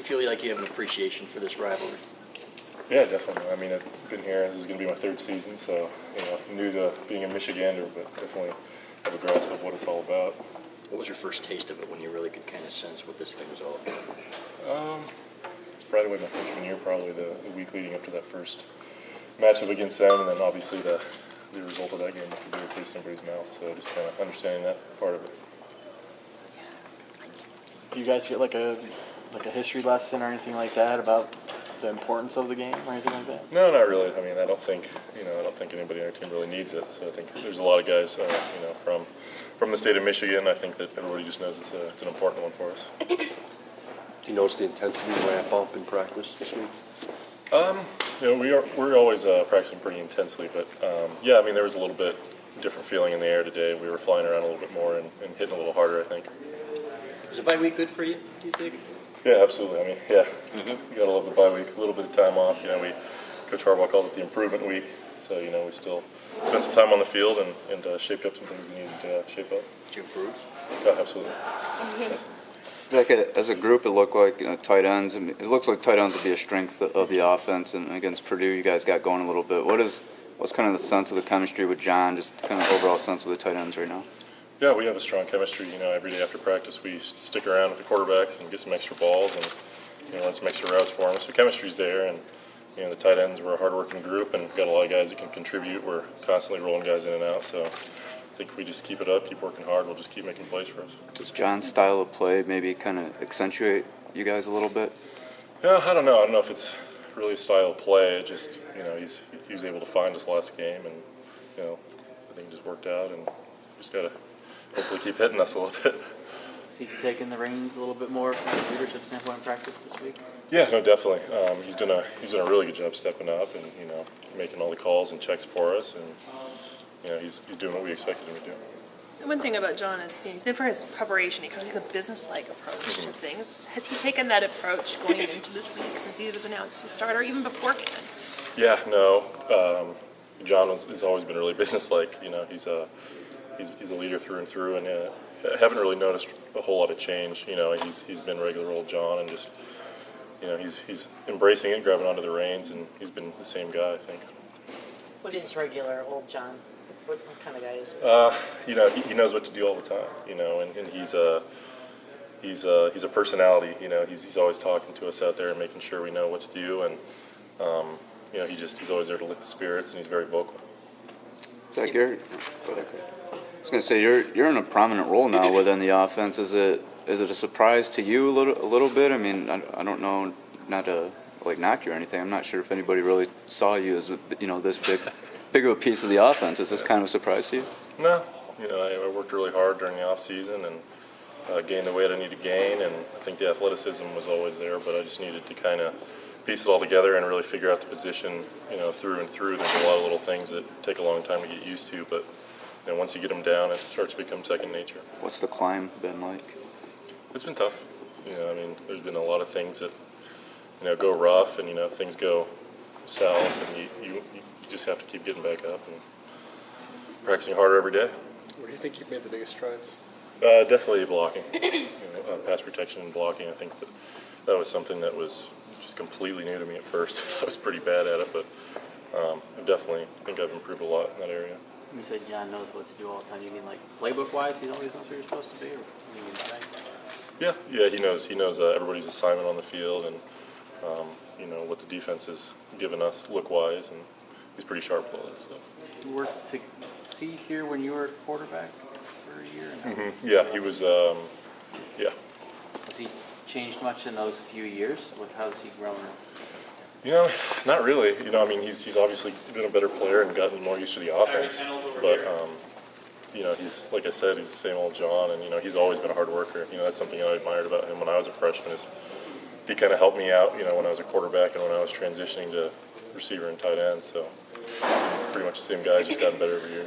feel like you have an appreciation for this rivalry? Yeah, definitely. I mean, I've been here. This is going to be my 3rd season, so new to being a Michigander, but definitely have a grasp of what it's all about. What was your first taste of it when you really could kind of sense what this thing was all about? Right away my freshman year, probably the week leading up to that first matchup against them, and then obviously the result of that game with the beer taste in everybody's mouth. So just kind of understanding that part of it. Do you guys get like a history lesson or anything like that about the importance of the game or anything like that? No, not really. I mean, I don't think anybody on our team really needs it. So I think there's a lot of guys, from the state of Michigan. I think that everybody just knows it's an important one for us. Do you notice the intensity ramp up in practice this week? We're always practicing pretty intensely, but yeah, I mean, there was a little bit different feeling in the air today. We were flying around a little bit more and hitting a little harder, I think. Was the bye week good for you, do you think? Yeah, absolutely. I mean, yeah, you gotta love the bye week. A little bit of time off. Coach Harbaugh calls it the improvement week. So we still spent some time on the field and shaped up some things we needed to shape up. Did you improve? Yeah, absolutely. Zach, as a group, it looked like tight ends. I mean, it looks like tight ends would be a strength of the offense. And against Purdue, you guys got going a little bit. What's kind of the sense of the chemistry with John? Just kind of overall sense of the tight ends right now. Yeah, we have a strong chemistry. Every day after practice, we stick around with the quarterbacks and get some extra balls and run some extra routes for them. So chemistry's there, and the tight ends, we're a hard-working group and got a lot of guys that can contribute. We're constantly rolling guys in and out. So I think if we just keep it up, keep working hard, we'll just keep making plays for us. Does John's style of play maybe kind of accentuate you guys a little bit? Yeah, I don't know. I don't know if it's really a style of play. It just, he was able to find us last game, and I think it just worked out, and just gotta hopefully keep hitting us a little bit. Is he taking the reins a little bit more from a leadership standpoint in practice this week? Yeah, no, definitely. He's done a really good job stepping up and making all the calls and checks for us, and he's doing what we expected him to do. One thing about John is he's in for his preparation. He kind of takes a business-like approach to things. Has he taken that approach going into this week since he was announced to start, or even beforehand? Yeah, no. John has always been really business-like. He's a leader through and through, and I haven't really noticed a whole lot of change. He's been regular old John, and just he's embracing it, grabbing onto the reins, and he's been the same guy, I think. What is regular old John? What kind of guy is he? He knows what to do all the time. And he's a personality. He's always talking to us out there and making sure we know what to do, and he's always there to lift the spirits, and he's very vocal. Zach, I was going to say you're in a prominent role now within the offense. Is it a surprise to you a little bit? I mean, I don't know, not to knock you or anything. I'm not sure if anybody really saw you as this big of a piece of the offense. Is this kind of a surprise to you? No, I worked really hard during the off season and gained the weight I needed to gain, and I think the athleticism was always there, but I just needed to kind of piece it all together and really figure out the position, through and through. There's a lot of little things that take a long time to get used to, but once you get them down, it starts to become second nature. What's the climb been like? It's been tough. There's been a lot of things that go rough, and things go south, and you just have to keep getting back up and practicing harder every day. Where do you think you've made the biggest strides? Definitely blocking, pass protection and blocking. I think that was something that was just completely new to me at first. I was pretty bad at it, but I definitely think I've improved a lot in that area. You said John knows what to do all the time. You mean playbook-wise, he always knows where you're supposed to be, or what do you mean by that? Yeah, he knows everybody's assignment on the field, and what the defense has given us look-wise, and he's pretty sharp with all that stuff. You worked to see here when you were quarterback for a year? Mm-hmm. Yeah, he was. Yeah. Has he changed much in those few years? How's he grown? Not really. He's obviously been a better player and gotten more used to the offense. But he's, like I said, he's the same old John, and he's always been a hard worker. That's something I admired about him when I was a freshman. Is he kind of helped me out, when I was a quarterback and when I was transitioning to receiver and tight end. So he's pretty much the same guy, just gotten better every year.